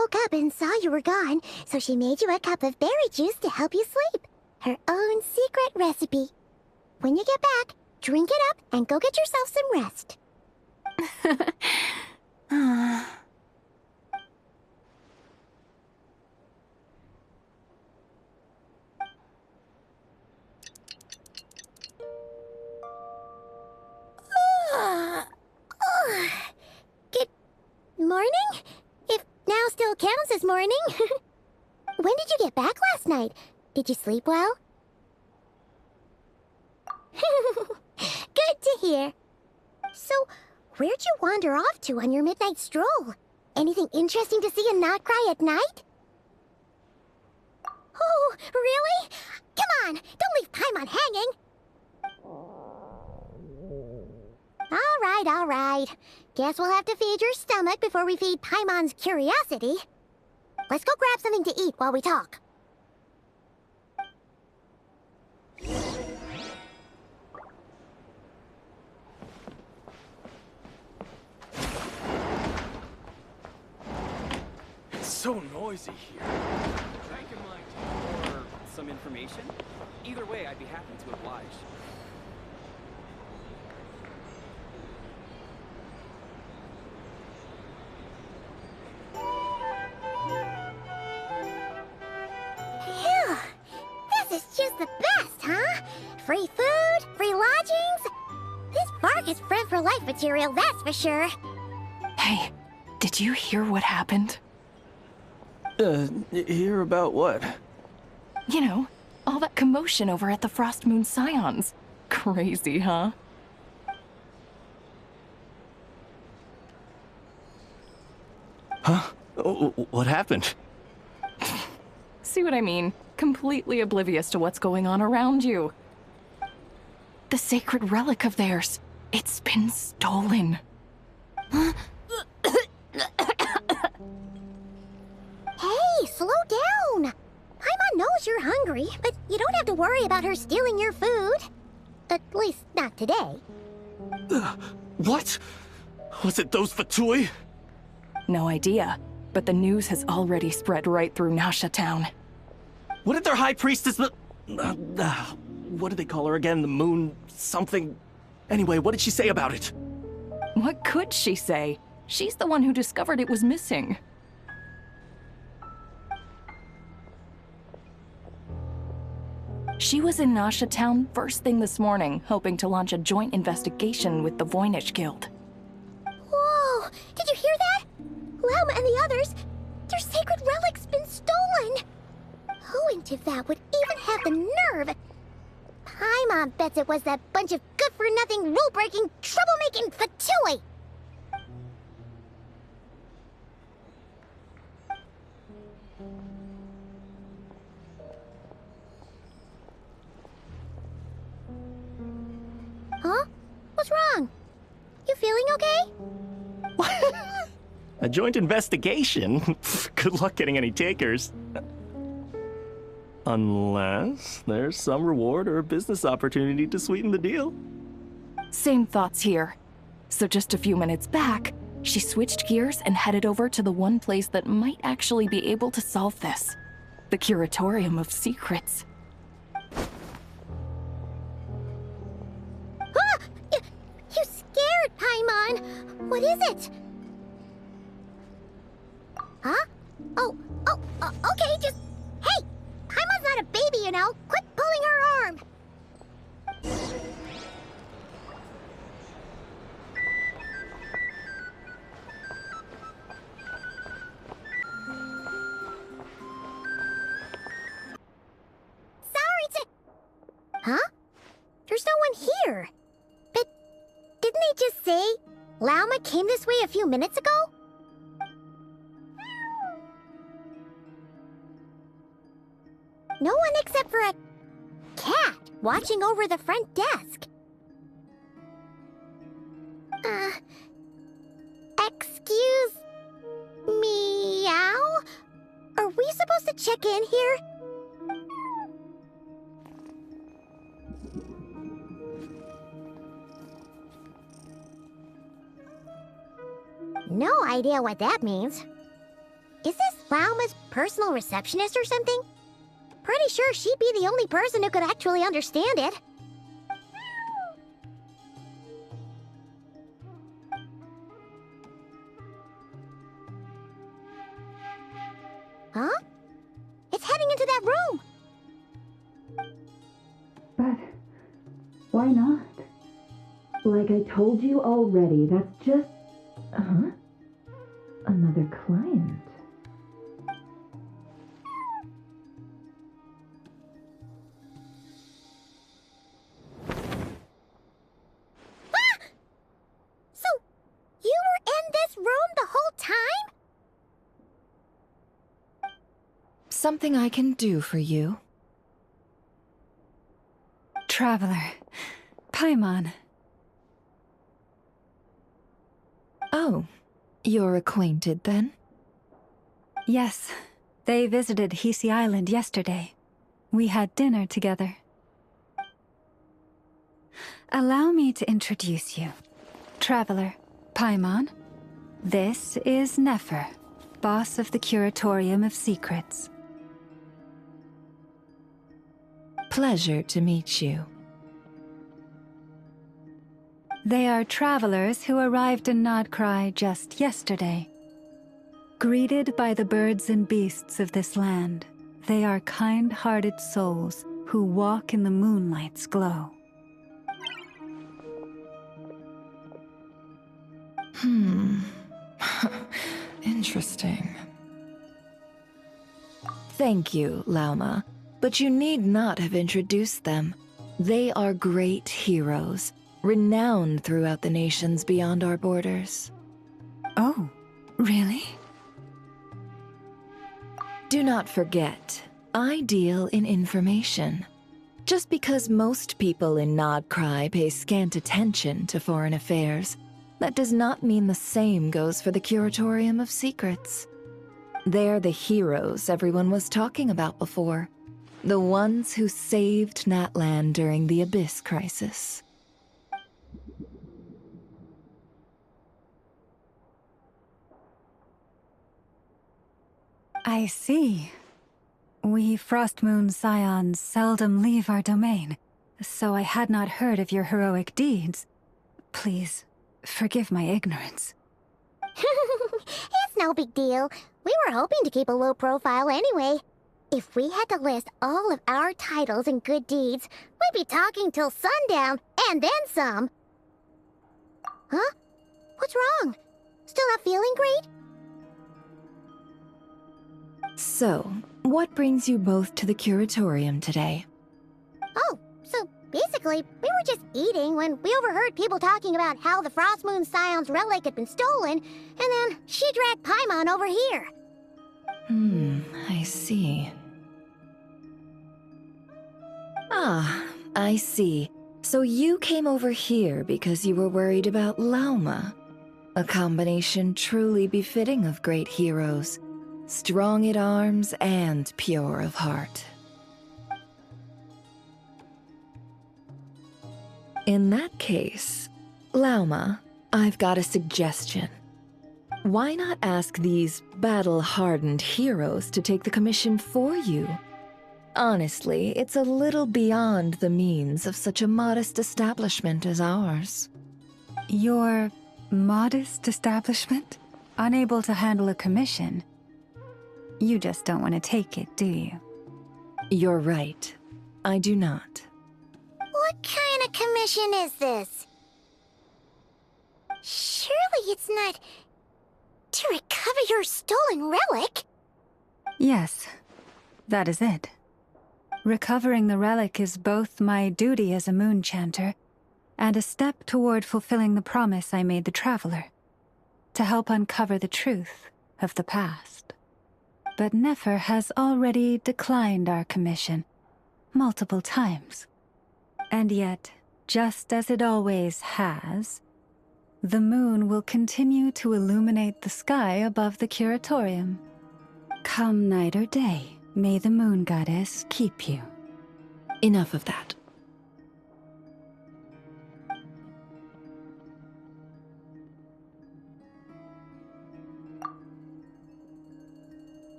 woke up and saw you were gone, so she made you a cup of berry juice to help you sleep. Her own secret recipe. When you get back, drink it up and go get yourself some rest. Good morning? If now still counts as morning. When did you get back last night? Did you sleep well? Good to hear. So, where'd you wander off to on your midnight stroll? Anything interesting to see and not cry at night? Oh, really? Come on, don't leave Paimon hanging. All right. Guess we'll have to feed your stomach before we feed Paimon's curiosity. Let's go grab something to eat while we talk. It's so noisy here. Drink in my tea or some information? Either way, I'd be happy to oblige. Phew! This is just the best, huh? Free food, free lodgings. This park is friend for life material, that's for sure. Hey, did you hear what happened? Hear about what? You know, all that commotion over at the Frost Moon Scions. Crazy, huh? Huh? What happened? See what I mean? Completely oblivious to what's going on around you. The sacred relic of theirs. It's been stolen. Hey, slow down. Paimon knows you're hungry, but you don't have to worry about her stealing your food. At least, not today. What? Was it those Fatui? No idea, but the news has already spread right through Nasha Town. What did their high priestess... what did they call her again? The moon... something... Anyway, what did she say about it? What could she say? She's the one who discovered it was missing. She was in Nasha Town first thing this morning, hoping to launch a joint investigation with the Voynich Guild. Whoa! Did you hear that? Lauma and the others, their sacred relic's been stolen! Who in Tivat would even have the nerve? Paimon bets it was that bunch of good-for-nothing, rule-breaking, troublemaking Fatui! Huh? What's wrong? You feeling okay? A joint investigation? Good luck getting any takers. Unless there's some reward or business opportunity to sweeten the deal. Same thoughts here. So just a few minutes back, she switched gears and headed over to the one place that might actually be able to solve this. The Curatorium of Secrets. Ah! You scared, Paimon! What is it? Huh? Okay, just... Hey! Paimon's not a baby, you know! Quit pulling her arm! Huh? There's no one here. But didn't they just say Lauma came this way a few minutes ago? No one except for a cat watching over the front desk. Excuse... meow? Are we supposed to check in here? No idea what that means. Is this Lauma's personal receptionist or something? Pretty sure she'd be the only person who could actually understand it. Huh? It's heading into that room! But why not? Like I told you already, that's just... Huh? Another client. Ah! So, you were in this room the whole time? Something I can do for you? Traveler. Paimon. Oh, you're acquainted then? Yes, they visited Hisi Island yesterday. We had dinner together. Allow me to introduce you. Traveler, Paimon. This is Nefer, boss of the Curatorium of Secrets. Pleasure to meet you. They are travelers who arrived in Nodcry just yesterday. Greeted by the birds and beasts of this land, they are kind-hearted souls who walk in the moonlight's glow. Interesting. Thank you, Lauma, but you need not have introduced them. They are great heroes, renowned throughout the nations beyond our borders. Oh, really? Do not forget, I deal in information. Just because most people in Nodcry pay scant attention to foreign affairs, that does not mean the same goes for the Curatorium of Secrets. They're the heroes everyone was talking about before. The ones who saved Natlan during the Abyss crisis. I see. We Frostmoon Scions seldom leave our domain, so I had not heard of your heroic deeds. Please, forgive my ignorance. It's no big deal. We were hoping to keep a low profile anyway. If we had to list all of our titles and good deeds, we'd be talking till sundown, and then some. Huh? What's wrong? Still not feeling great? So, what brings you both to the Curatorium today? Oh, so basically, we were just eating when we overheard people talking about how the Frostmoon Scion's relic had been stolen, and then she dragged Paimon over here. I see. Ah, I see. So you came over here because you were worried about Lauma. A combination truly befitting of great heroes. Strong at arms and pure of heart. In that case, Lauma, I've got a suggestion. Why not ask these battle-hardened heroes to take the commission for you? Honestly, it's a little beyond the means of such a modest establishment as ours. Your modest establishment? Unable to handle a commission? You just don't want to take it, do you? You're right. I do not. What kind of commission is this? Surely it's not to recover your stolen relic? Yes, that is it. Recovering the relic is both my duty as a moon chanter and a step toward fulfilling the promise I made the Traveler, to help uncover the truth of the past. But Nefer has already declined our commission multiple times. And yet, just as it always has, the moon will continue to illuminate the sky above the Curatorium. Come night or day, may the moon goddess keep you. Enough of that.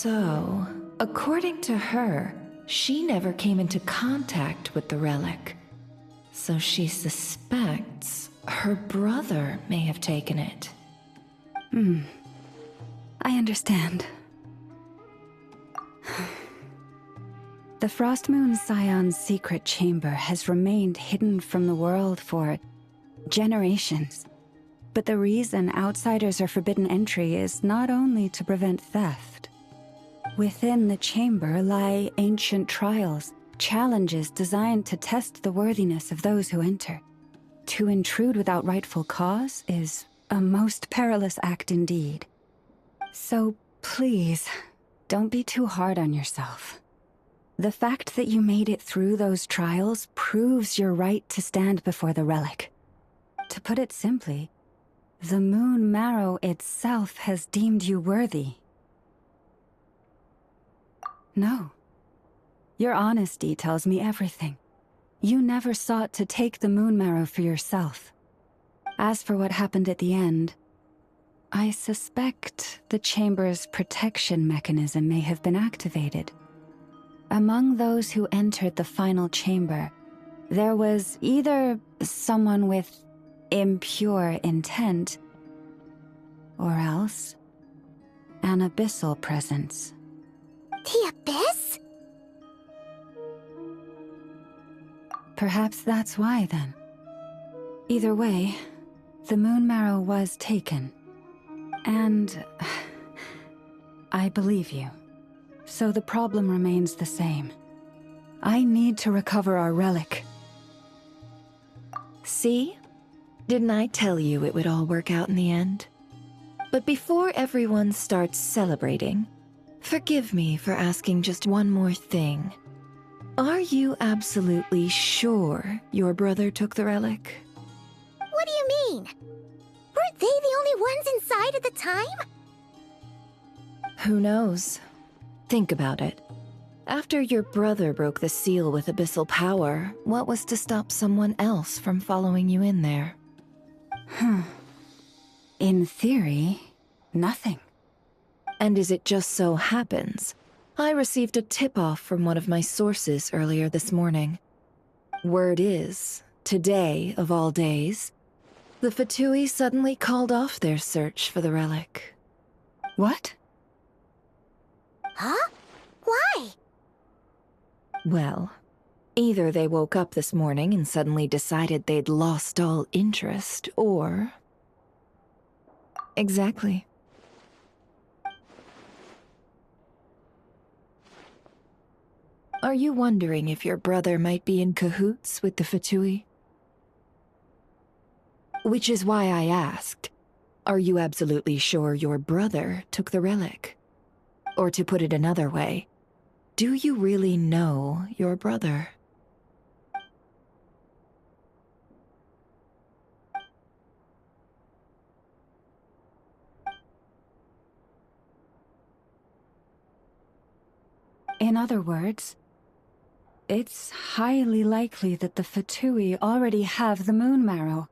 So, according to her, she never came into contact with the relic. So she suspects her brother may have taken it. I understand. The Frostmoon Scion's secret chamber has remained hidden from the world for generations. But the reason outsiders are forbidden entry is not only to prevent theft. Within the chamber lie ancient trials, challenges designed to test the worthiness of those who enter. To intrude without rightful cause is a most perilous act indeed. So please, don't be too hard on yourself. The fact that you made it through those trials proves your right to stand before the relic. To put it simply, the Moon Marrow itself has deemed you worthy. No. Your honesty tells me everything. You never sought to take the Moon Marrow for yourself. As for what happened at the end, I suspect the chamber's protection mechanism may have been activated. Among those who entered the final chamber, there was either someone with impure intent, or else an abyssal presence. The Abyss? Perhaps that's why, then. Either way, the Moon Marrow was taken. And I believe you. So the problem remains the same. I need to recover our relic. See? Didn't I tell you it would all work out in the end? But before everyone starts celebrating, forgive me for asking just one more thing. Are you absolutely sure your brother took the relic? What do you mean? Weren't they the only ones inside at the time? Who knows? Think about it. After your brother broke the seal with abyssal power, what was to stop someone else from following you in there? In theory, nothing. And as it just so happens, I received a tip-off from one of my sources earlier this morning. Word is, today of all days, the Fatui suddenly called off their search for the relic. What? Huh? Why? Well, either they woke up this morning and suddenly decided they'd lost all interest, or... Exactly. Are you wondering if your brother might be in cahoots with the Fatui? Which is why I asked, are you absolutely sure your brother took the relic? Or to put it another way, do you really know your brother? In other words, it's highly likely that the Fatui already have the Moon Marrow.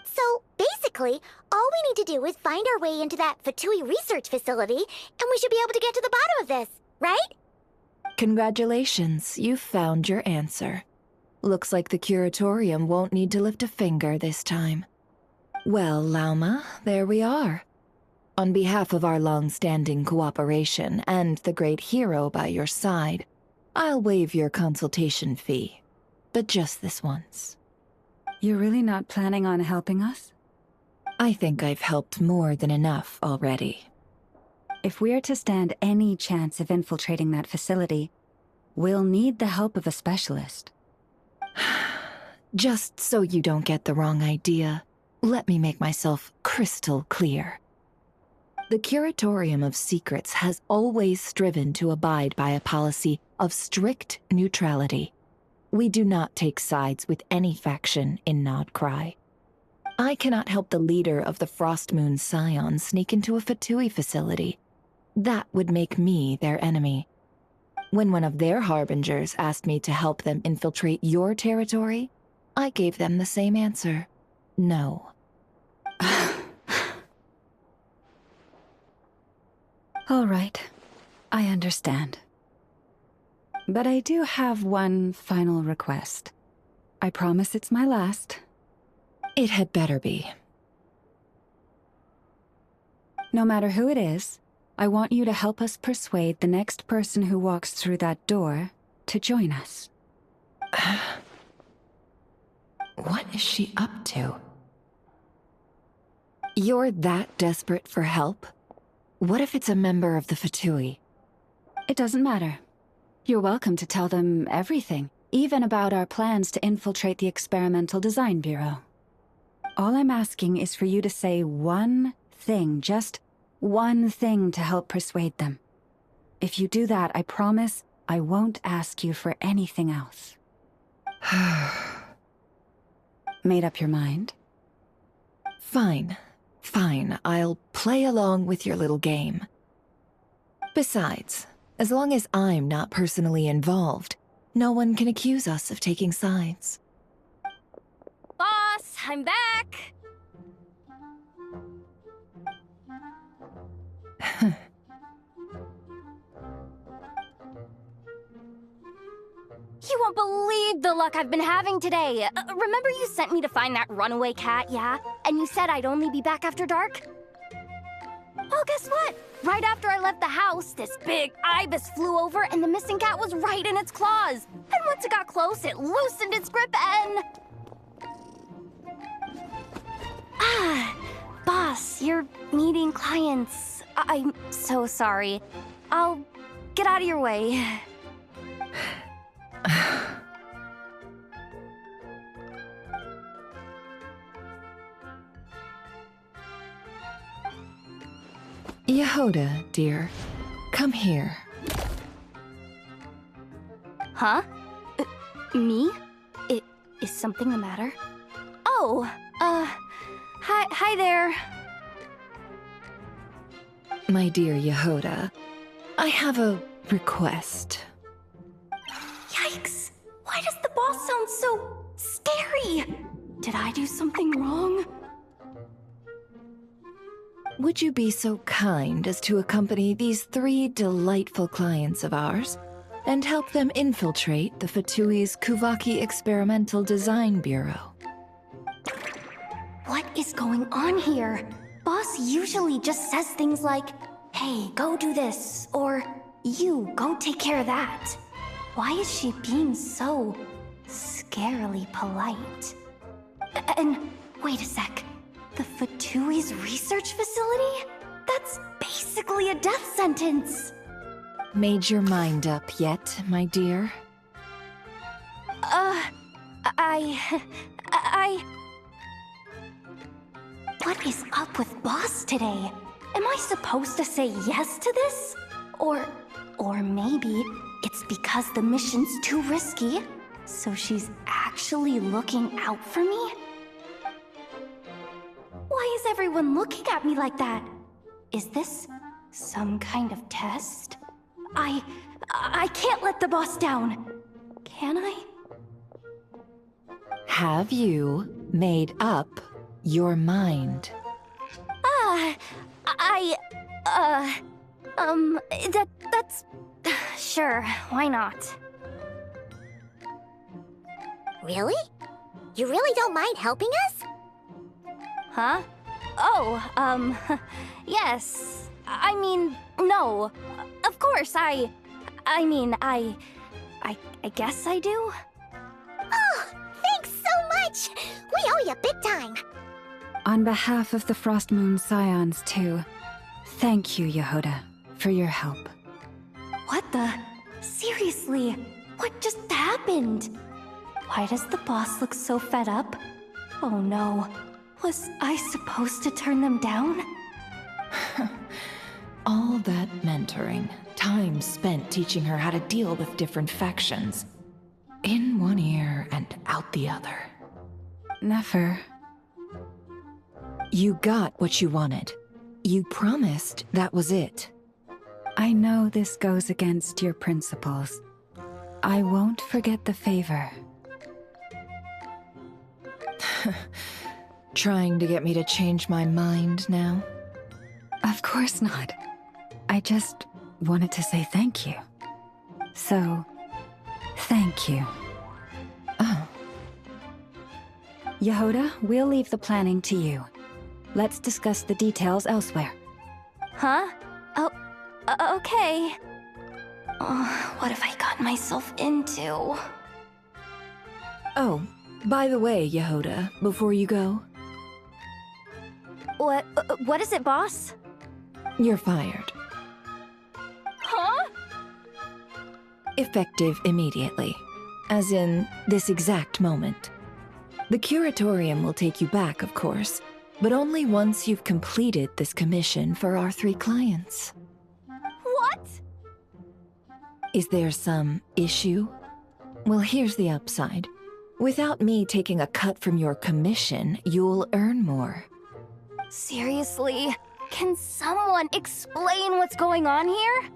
So, basically, all we need to do is find our way into that Fatui research facility, and we should be able to get to the bottom of this, right? Congratulations, you've found your answer. Looks like the Curatorium won't need to lift a finger this time. Well, Lauma, there we are. On behalf of our long-standing cooperation and the great hero by your side, I'll waive your consultation fee. But just this once. You're really not planning on helping us? I think I've helped more than enough already. If we're to stand any chance of infiltrating that facility, we'll need the help of a specialist. Just so you don't get the wrong idea, let me make myself crystal clear. The Curatorium of Secrets has always striven to abide by a policy of strict neutrality. We do not take sides with any faction in Nodcry. I cannot help the leader of the Frostmoon Scion sneak into a Fatui facility. That would make me their enemy. When one of their harbingers asked me to help them infiltrate your territory, I gave them the same answer. No. All right. I understand. But I do have one final request. I promise it's my last. It had better be. No matter who it is, I want you to help us persuade the next person who walks through that door to join us. What is she up to? You're that desperate for help? What if it's a member of the Fatui? It doesn't matter. You're welcome to tell them everything, even about our plans to infiltrate the Experimental Design Bureau. All I'm asking is for you to say one thing, just one thing to help persuade them. If you do that, I promise I won't ask you for anything else. Made up your mind? Fine. Fine, I'll play along with your little game. Besides, as long as I'm not personally involved, no one can accuse us of taking sides. Boss, I'm back! You won't believe the luck I've been having today. Remember you sent me to find that runaway cat, yeah? And you said I'd only be back after dark? Well, guess what? Right after I left the house, this big ibis flew over and the missing cat was right in its claws. And once it got close, it loosened its grip and... Boss, you're meeting clients. I'm so sorry. I'll get out of your way. Yehoda, dear, come here. Huh? Me? Is something the matter? Oh, hi there. My dear Yehoda, I have a request. Yikes! Why does the boss sound so scary? Did I do something wrong? Would you be so kind as to accompany these 3 delightful clients of ours and help them infiltrate the Fatui's Kuvaki Experimental Design Bureau? What is going on here? Boss usually just says things like, hey, go do this, or you, go take care of that. Why is she being so scarily polite? And wait a sec. The Fatui's research facility? That's basically a death sentence. Made your mind up yet, my dear? What is up with Boss today? Am I supposed to say yes to this? Or maybe it's because the mission's too risky, so she's actually looking out for me? Why is everyone looking at me like that? Is this some kind of test? I can't let the boss down. Can I? Have you made up your mind? That's... Sure, why not? Really? You really don't mind helping us? Huh? Oh, yes. I mean, no. Of course, I guess I do. Oh, thanks so much! We owe you big time! On behalf of the Frost Moon Scions, too, thank you, Yehoda, for your help. What the? Seriously, what just happened? Why does the boss look so fed up? Oh no, was I supposed to turn them down? All that mentoring, time spent teaching her how to deal with different factions. In one ear and out the other. Never. You got what you wanted. You promised that was it. I know this goes against your principles. I won't forget the favor. Trying to get me to change my mind now? Of course not. I just wanted to say thank you. So, thank you. Oh. Yehoda, we'll leave the planning to you. Let's discuss the details elsewhere. Huh? Oh, okay. Oh, what have I gotten myself into? Oh, by the way, Yehoda, before you go, What is it, boss? you're fired. Huh? Effective immediately. As in, this exact moment. The curatorium will take you back, of course, but only once you've completed this commission for our 3 clients. What? Is there some issue? Well, here's the upside. Without me taking a cut from your commission, you'll earn more. Seriously? Can someone explain what's going on here?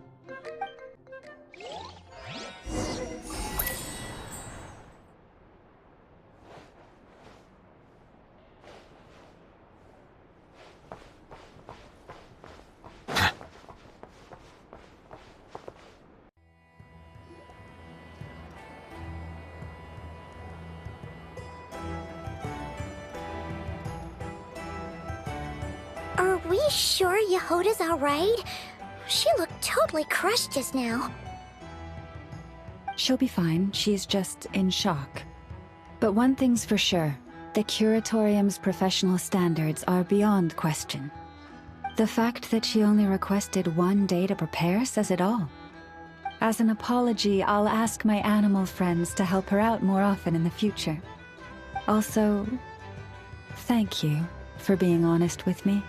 Are we sure Yehoda's alright? She looked totally crushed just now. She'll be fine, she's just in shock. But one thing's for sure, the Curatorium's professional standards are beyond question. The fact that she only requested 1 day to prepare says it all. As an apology, I'll ask my animal friends to help her out more often in the future. Also, thank you for being honest with me.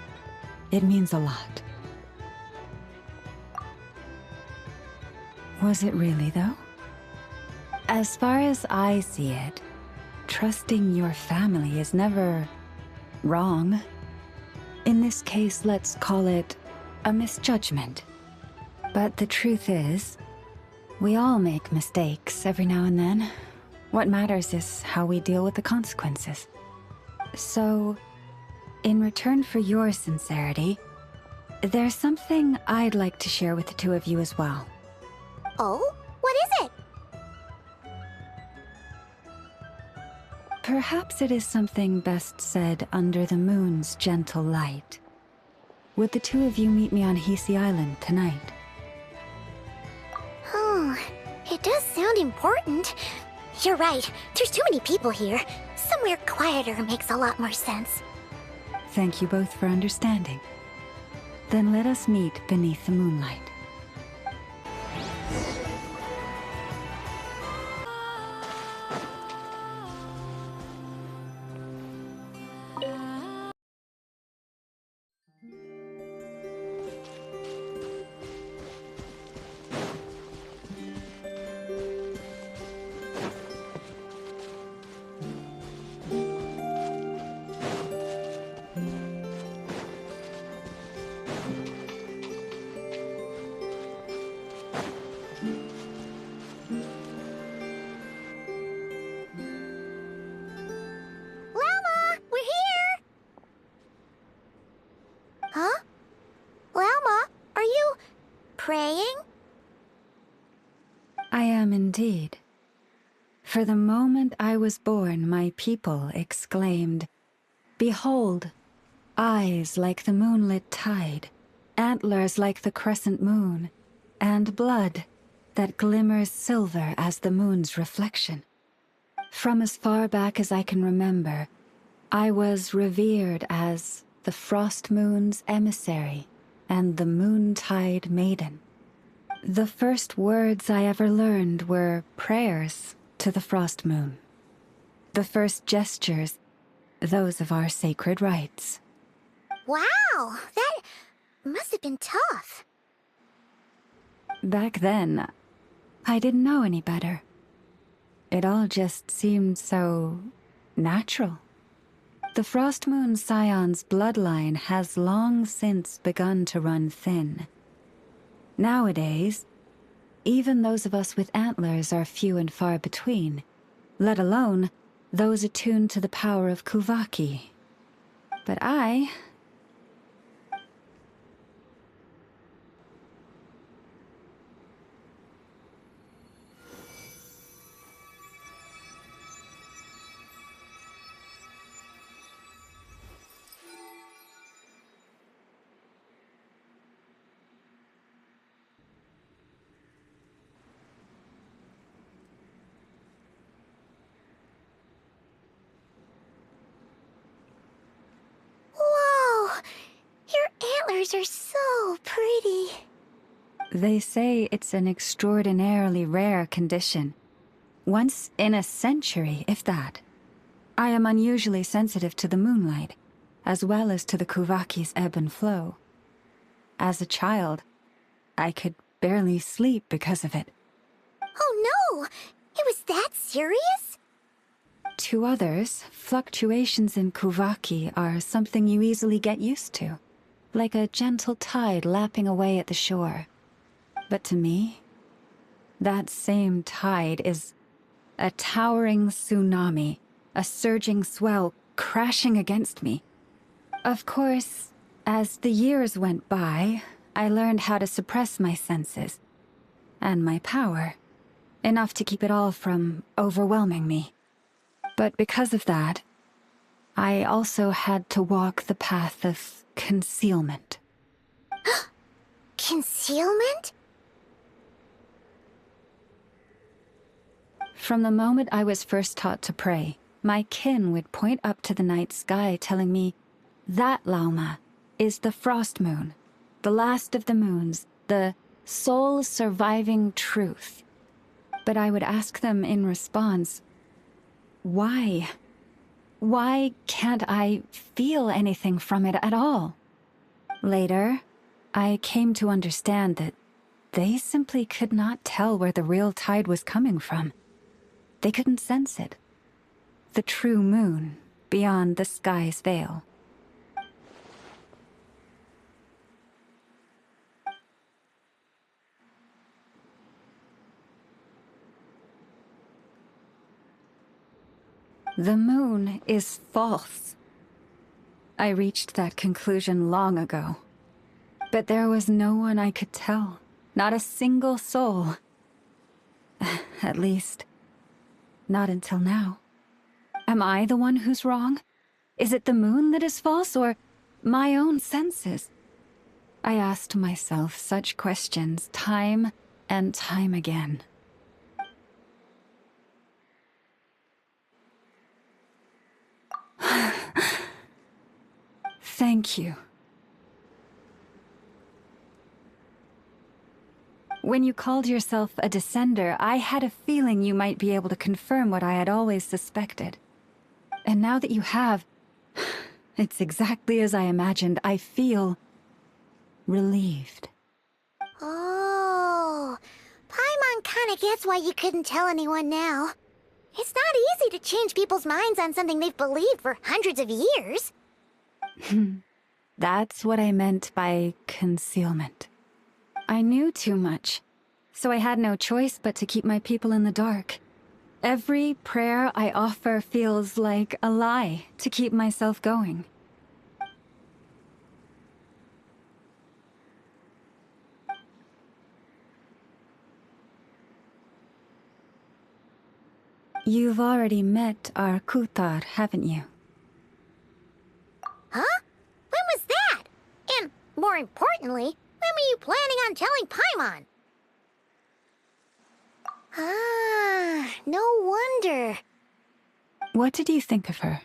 It means a lot. Was it really, though? As far as I see it, trusting your family is never wrong. In this case, let's call it a misjudgment. But the truth is, we all make mistakes every now and then. What matters is how we deal with the consequences. So, in return for your sincerity, there's something I'd like to share with the 2 of you as well. Oh? What is it? Perhaps it is something best said under the moon's gentle light. Would the 2 of you meet me on Hisi Island tonight? Oh, it does sound important. You're right, there's too many people here. Somewhere quieter makes a lot more sense. Thank you both for understanding. Then let us meet beneath the moonlight. Llama, we're here! Huh? Llama, are you praying? I am indeed. For the moment I was born, my people exclaimed, "Behold, eyes like the moonlit tide, antlers like the crescent moon, and blood that glimmers silver as the moon's reflection." From as far back as I can remember, I was revered as the Frost Moon's emissary and the Moontide Maiden. The first words I ever learned were prayers to the Frost Moon. The first gestures, those of our sacred rites. Wow, that must have been tough. Back then, I didn't know any better. It all just seemed so natural. The Frost Moon Scion's bloodline has long since begun to run thin. Nowadays, even those of us with antlers are few and far between, let alone those attuned to the power of Kuvaki. But flowers are so pretty. They say it's an extraordinarily rare condition. Once in a century, if that. I am unusually sensitive to the moonlight, as well as to the Kuvaki's ebb and flow. As a child, I could barely sleep because of it. Oh no! It was that serious? To others, fluctuations in Kuvaki are something you easily get used to, like a gentle tide lapping away at the shore. But to me, that same tide is a towering tsunami, a surging swell crashing against me. Of course, as the years went by, I learned how to suppress my senses and my power, enough to keep it all from overwhelming me. But because of that, I also had to walk the path of concealment. Concealment? From the moment I was first taught to pray, my kin would point up to the night sky telling me, "That, Lauma, is the frost moon, the last of the moons, the sole surviving truth." But I would ask them in response, why? Why can't I feel anything from it at all? Later, I came to understand that they simply could not tell where the real tide was coming from. They couldn't sense it. The true moon beyond the sky's veil. The moon is false. I reached that conclusion long ago. But there was no one I could tell. Not a single soul. At least, not until now. Am I the one who's wrong? Is it the moon that is false, or my own senses? I asked myself such questions time and time again. Thank you. When you called yourself a descender, I had a feeling you might be able to confirm what I had always suspected. And now that you have, it's exactly as I imagined. I feel relieved. Oh, Paimon kinda gets why you couldn't tell anyone now. It's not easy to change people's minds on something they've believed for hundreds of years. That's what I meant by concealment. I knew too much, so I had no choice but to keep my people in the dark. Every prayer I offer feels like a lie to keep myself going. You've already met our Kutar, haven't you? Huh? When was that? And, more importantly, when were you planning on telling Paimon? Ah, no wonder. What did you think of her?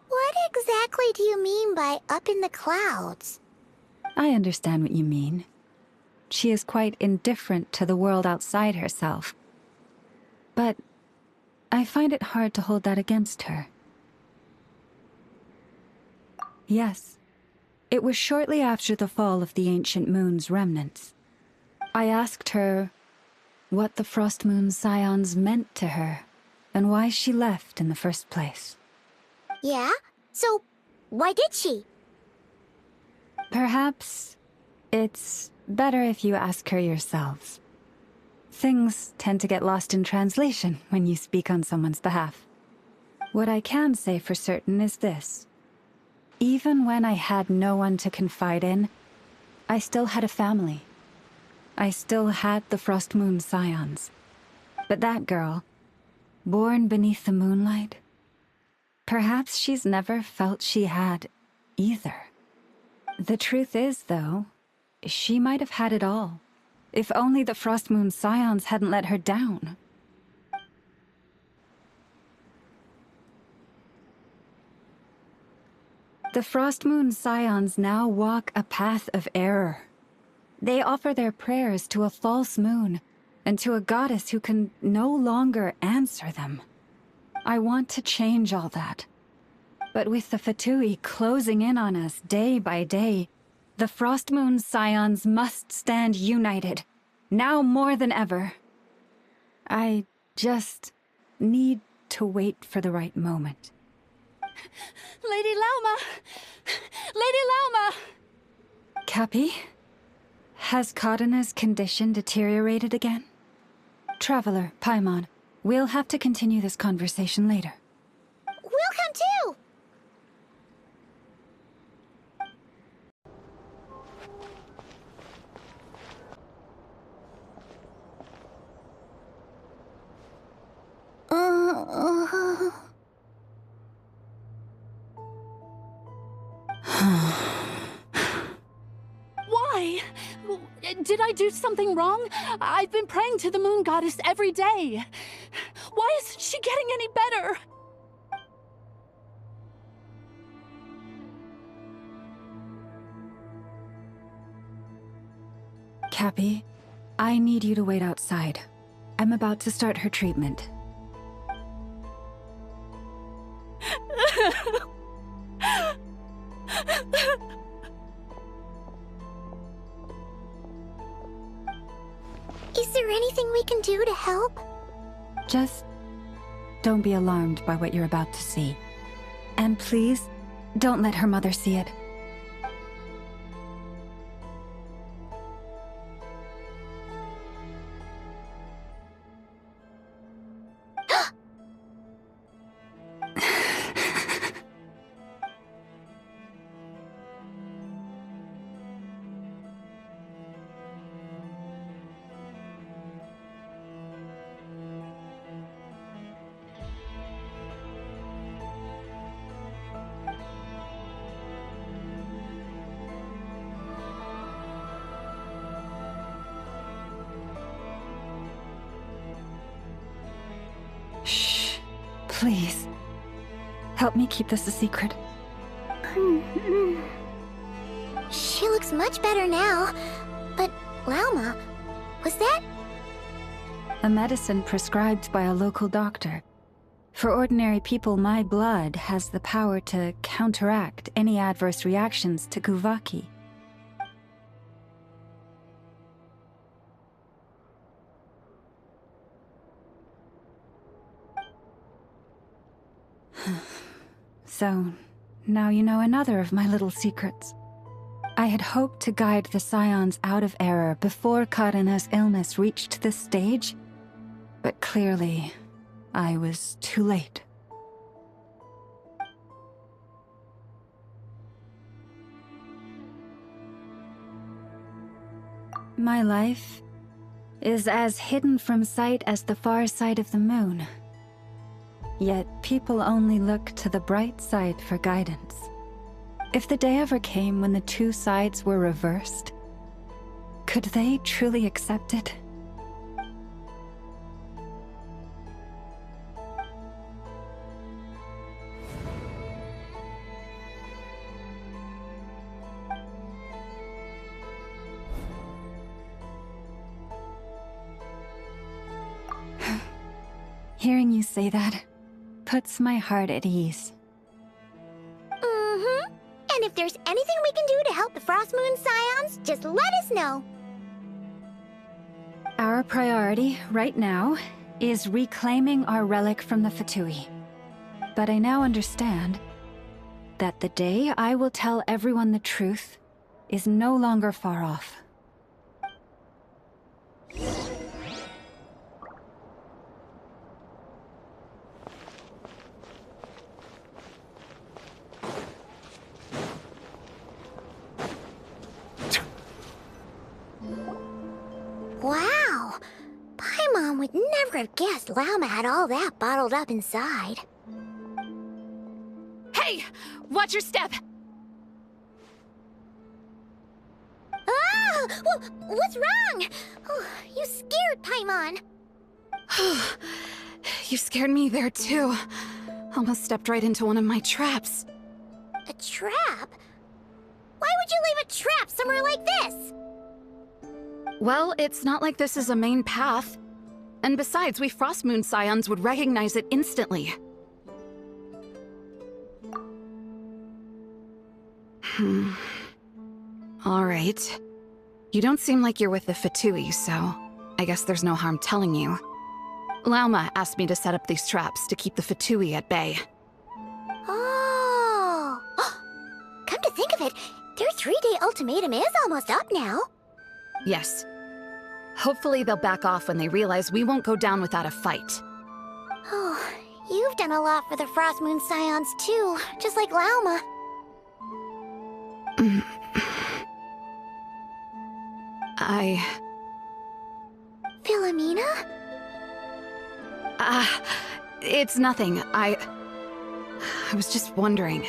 What exactly do you mean by up in the clouds? I understand what you mean. She is quite indifferent to the world outside herself. But I find it hard to hold that against her. Yes, it was shortly after the fall of the ancient moon's remnants. I asked her what the Frost Moon's scions meant to her, and why she left in the first place. Yeah? So, why did she? Perhaps it's better if you ask her yourselves. Things tend to get lost in translation when you speak on someone's behalf. What I can say for certain is this. Even when I had no one to confide in, I still had a family. I still had the Frost Moon scions. But that girl, born beneath the moonlight, perhaps she's never felt she had either. The truth is, though, she might have had it all, if only the Frost Moon scions hadn't let her down. The Frost Moon Scions now walk a path of error. They offer their prayers to a false moon and to a goddess who can no longer answer them. I want to change all that. But with the Fatui closing in on us day by day, the Frost Moon Scions must stand united, now more than ever. I just need to wait for the right moment. Lady Lauma! Lady Lauma! Cappy? Has Kadana's condition deteriorated again? Traveler, Paimon, we'll have to continue this conversation later. We'll come too! Why? Did I do something wrong? I've been praying to the moon goddess every day. Why isn't she getting any better? Cappy, I need you to wait outside. I'm about to start her treatment. Is there anything we can do to help? Just don't be alarmed by what you're about to see. And please, don't let her mother see it. Shh. Please. Help me keep this a secret. She looks much better now. But, Lauma, was that? A medicine prescribed by a local doctor. For ordinary people, my blood has the power to counteract any adverse reactions to Kuvaki. So, now you know another of my little secrets. I had hoped to guide the Scions out of error before Karina's illness reached this stage, but clearly, I was too late. My life is as hidden from sight as the far side of the moon. Yet people only look to the bright side for guidance. If the day ever came when the two sides were reversed, could they truly accept it? Hearing you say that puts my heart at ease. And if there's anything we can do to help the Frost Moon Scions, just let us know. Our priority, right now, is reclaiming our relic from the Fatui. But I now understand that the day I will tell everyone the truth is no longer far off. Wow! Paimon would never have guessed Lauma had all that bottled up inside. Hey! Watch your step! Ah! What's wrong? Oh, you scared Paimon. You scared me there too. Almost stepped right into one of my traps. A trap? Why would you leave a trap somewhere like this? Well, it's not like this is a main path. And besides, we Frostmoon Scions would recognize it instantly. Alright. You don't seem like you're with the Fatui, so I guess there's no harm telling you. Lauma asked me to set up these traps to keep the Fatui at bay. Oh! Come to think of it, their 3-day ultimatum is almost up now. Yes. Hopefully they'll back off when they realize we won't go down without a fight. Oh, you've done a lot for the Frostmoon Scions too, just like Lauma. Philomena? It's nothing. I was just wondering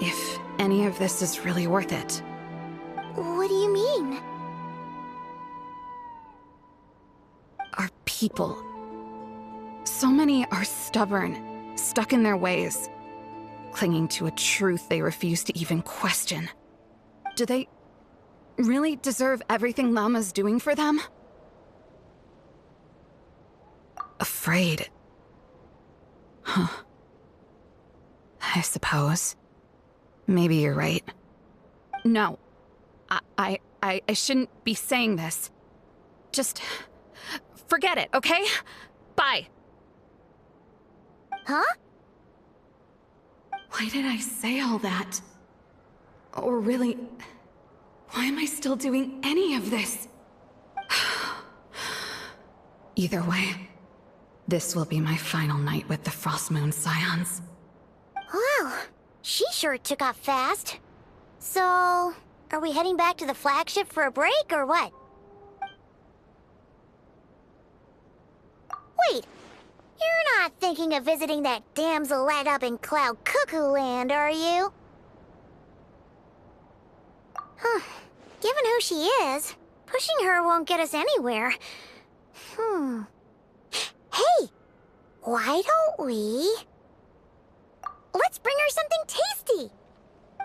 if any of this is really worth it. What do you mean? Our people. So many are stubborn, stuck in their ways, clinging to a truth they refuse to even question. Do they really deserve everything Lauma's doing for them? Afraid. Huh. I suppose. Maybe you're right. No. I shouldn't be saying this. Just forget it, okay? Bye. Huh? Why did I say all that? Or really, why am I still doing any of this? Either way, this will be my final night with the Frostmoon Scions. Wow, she sure took off fast. So, are we heading back to the flagship for a break, or what? Wait, you're not thinking of visiting that damselette up in Cloud Cuckoo Land, are you? Huh. Given who she is, pushing her won't get us anywhere. Hey! Why don't we... Let's bring her something tasty!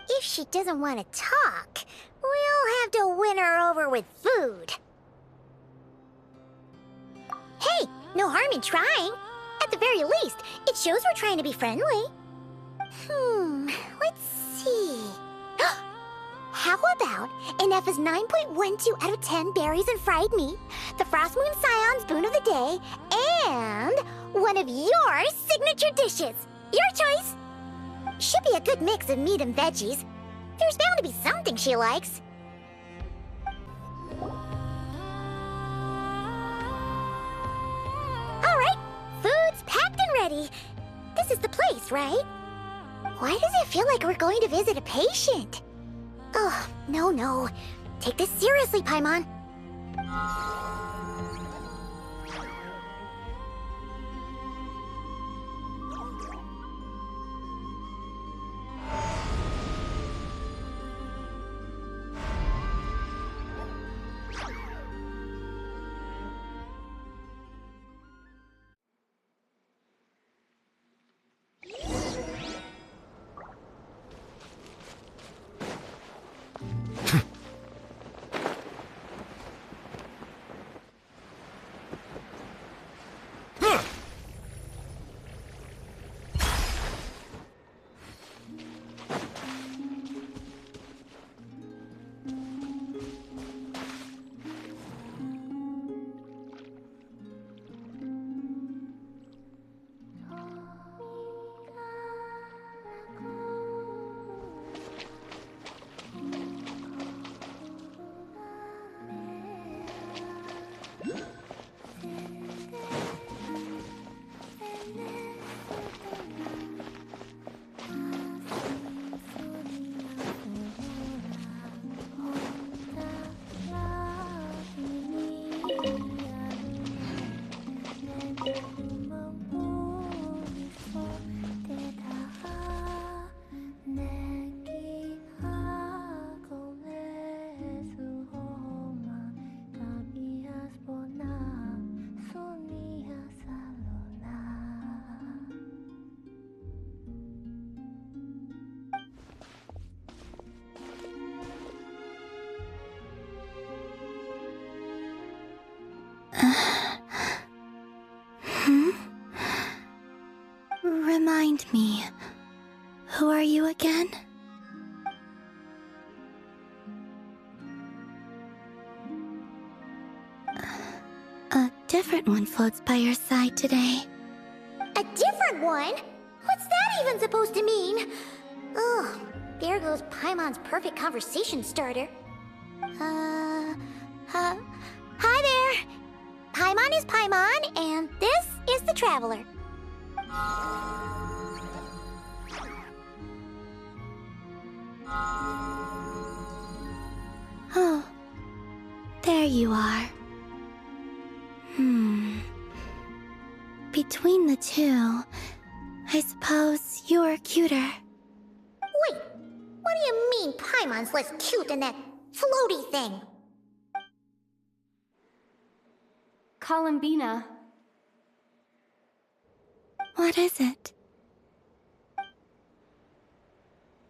If she doesn't want to talk, we'll have to win her over with food. Hey, no harm in trying. At the very least, it shows we're trying to be friendly. Let's see... How about Ineffa's 9.12 out of 10 berries and fried meat, the Frostmoon Scion's boon of the day, and one of your signature dishes? Your choice! Should be a good mix of meat and veggies. There's bound to be something she likes. Alright, food's packed and ready. This is the place, right? Why does it feel like we're going to visit a patient? Oh, no. Take this seriously, Paimon. Remind me, who are you again? A different one floats by your side today. A different one? What's that even supposed to mean? Oh, there goes Paimon's perfect conversation starter. Hi there! Paimon is Paimon, and this is the Traveler. Oh, there you are. Between the two, I suppose you're cuter. Wait, what do you mean Paimon's less cute than that floaty thing? Columbina. What is it?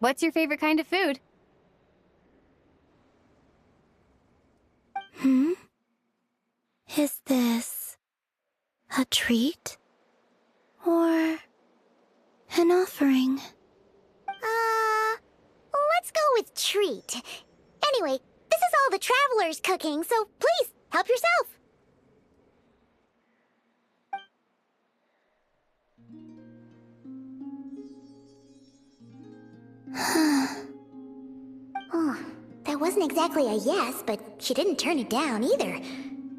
What's your favorite kind of food? Is this a treat? Or an offering? Let's go with treat. Anyway, this is all the Traveler's cooking, so please, help yourself. Oh, that wasn't exactly a yes, but she didn't turn it down either.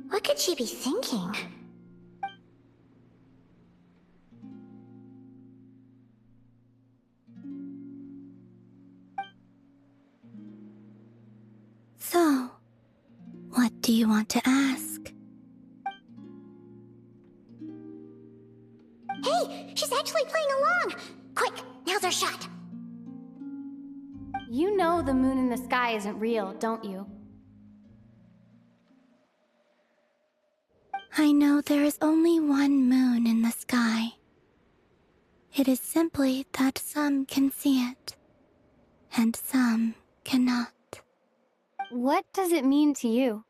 What could she be thinking? So, what do you want to ask? Hey, she's actually playing along! Quick, now's our shot! You know the moon in the sky isn't real, don't you? I know there is only one moon in the sky. It is simply that some can see it, and some cannot. What does it mean to you?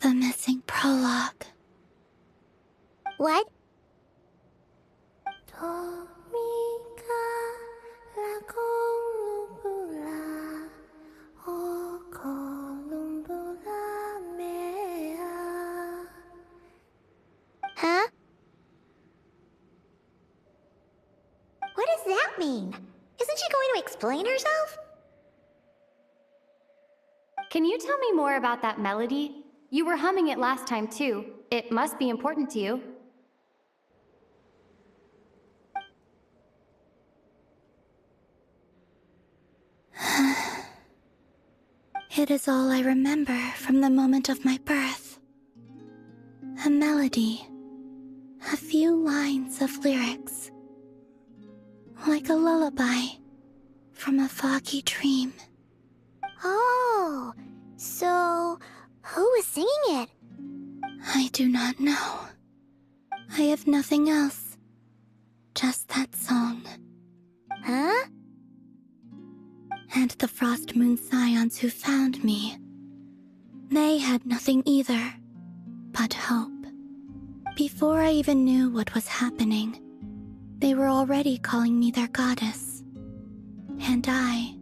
The missing prologue. What? Huh? What does that mean? Isn't she going to explain herself? Can you tell me more about that melody? You were humming it last time too. It must be important to you. It is all I remember from the moment of my birth. A melody. A few lines of lyrics. Like a lullaby from a foggy dream. Oh, so who was singing it? I do not know. I have nothing else. Just that song. Huh? And the Frost Moon Scions who found me. They had nothing either, but hope. Before I even knew what was happening, they were already calling me their goddess. And I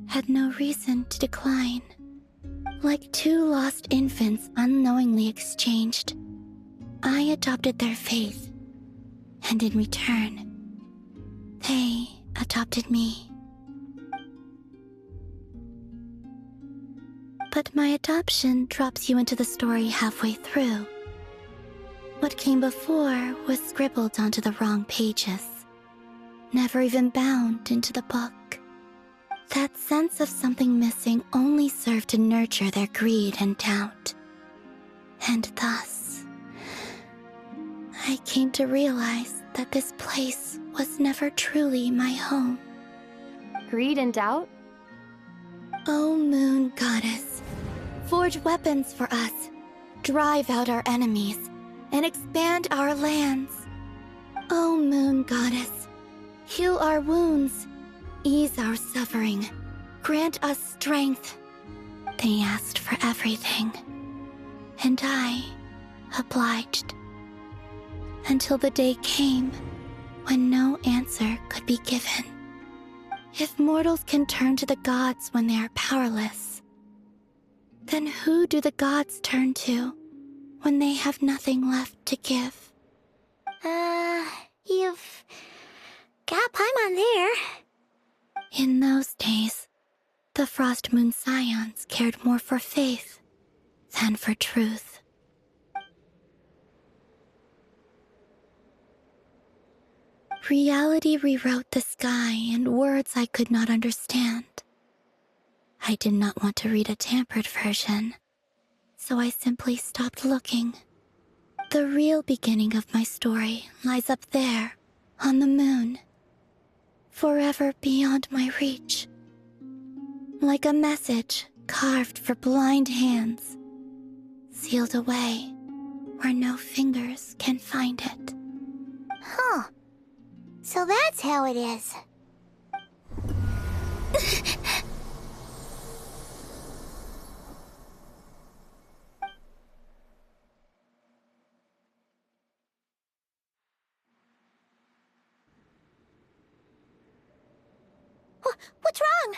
had no reason to decline. Like two lost infants unknowingly exchanged, I adopted their faith. And in return, they adopted me. But my adoption drops you into the story halfway through. What came before was scribbled onto the wrong pages, never even bound into the book. That sense of something missing only served to nurture their greed and doubt. And thus, I came to realize that this place was never truly my home. Greed and doubt? O Moon Goddess, forge weapons for us, drive out our enemies, and expand our lands. O Moon Goddess, heal our wounds, Ease our suffering. Grant us strength. They asked for everything. And I obliged. Until the day came when no answer could be given. If mortals can turn to the gods when they are powerless, then who do the gods turn to when they have nothing left to give? You've got Paimon there. In those days, the Frost Moon Scions cared more for faith than for truth. Reality rewrote the sky in words I could not understand. I did not want to read a tampered version, so I simply stopped looking. The real beginning of my story lies up there, on the moon, forever beyond my reach. Like a message carved for blind hands, sealed away where no fingers can find it. Huh. So that's how it is. What's wrong?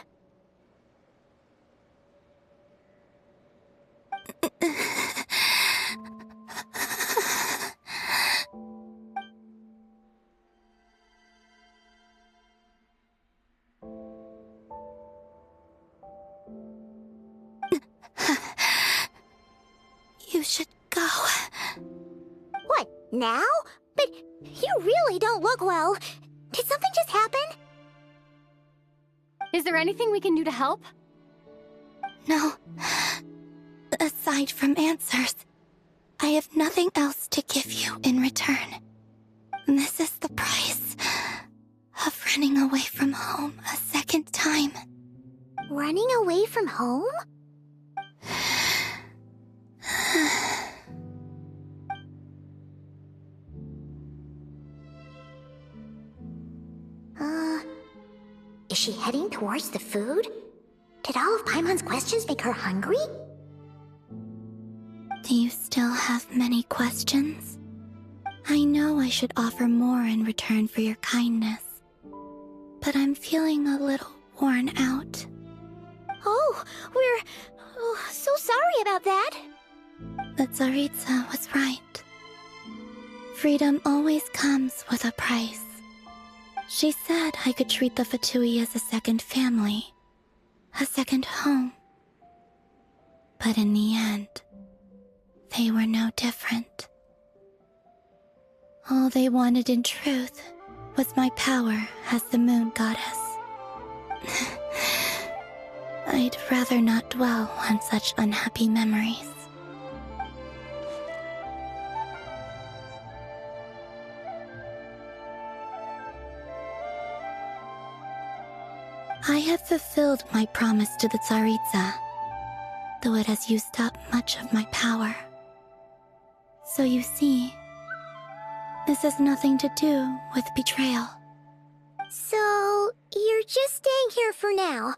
You should go. What, now? But you really don't look well. Did something just happen? Is there anything we can do to help? No. Aside from answers, I have nothing else to give you in return. This is the price of running away from home a second time. Running away from home? Is she heading towards the food? Did all of Paimon's questions make her hungry? Do you still have many questions? I know I should offer more in return for your kindness, but I'm feeling a little worn out. Oh, we're so sorry about that. The Tsaritsa was right. Freedom always comes with a price. She said I could treat the Fatui as a second family, a second home. But in the end, they were no different. All they wanted in truth was my power as the moon goddess. I'd rather not dwell on such unhappy memories. I have fulfilled my promise to the Tsaritsa, though it has used up much of my power. So you see, this has nothing to do with betrayal. So, you're just staying here for now,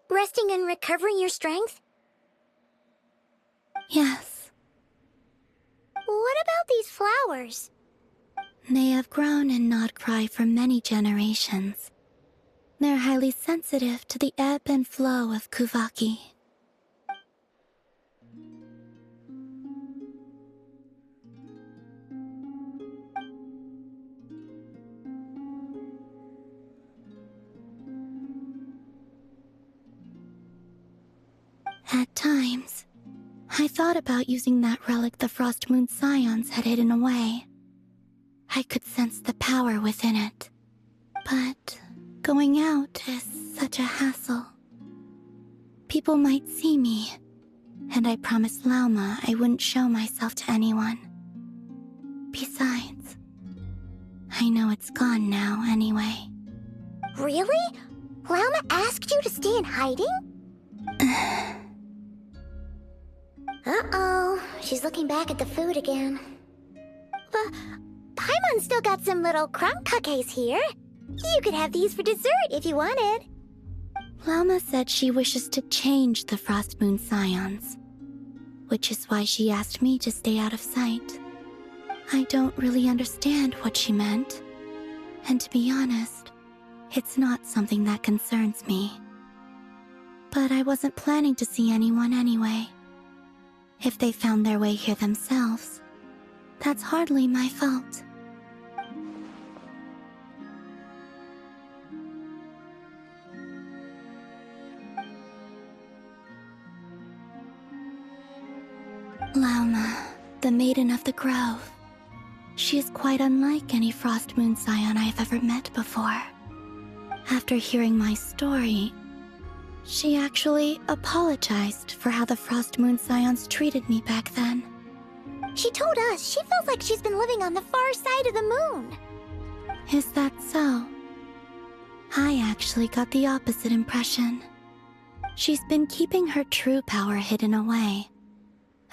resting and recovering your strength? Yes. What about these flowers? They have grown in Nod Cry for many generations. They're highly sensitive to the ebb and flow of Kuvaki. At times, I thought about using that relic the Frost Moon Scions had hidden away. I could sense the power within it. But going out is such a hassle. People might see me, and I promised Lauma I wouldn't show myself to anyone. Besides, I know it's gone now anyway. Really? Lauma asked you to stay in hiding? Uh-oh, she's looking back at the food again. But Paimon's still got some little crumb cookies here. You could have these for dessert if you wanted. Llama said she wishes to change the Frost Moon Scions, which is why she asked me to stay out of sight. I don't really understand what she meant, and to be honest, it's not something that concerns me. But I wasn't planning to see anyone anyway. If they found their way here themselves, that's hardly my fault. Lauma, the Maiden of the Grove. She is quite unlike any Frost Moon Scion I have ever met before. After hearing my story, she actually apologized for how the Frost Moon Scions treated me back then. She told us she feels like she's been living on the far side of the moon. Is that so? I actually got the opposite impression. She's been keeping her true power hidden away,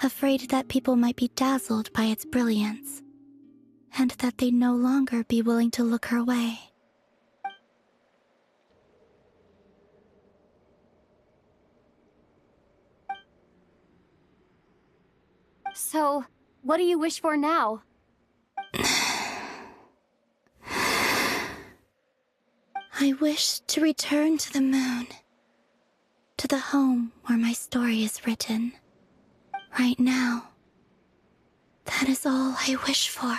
afraid that people might be dazzled by its brilliance, and that they'd no longer be willing to look her way. So, what do you wish for now? I wish to return to the moon, to the home where my story is written. Right now, that is all I wish for.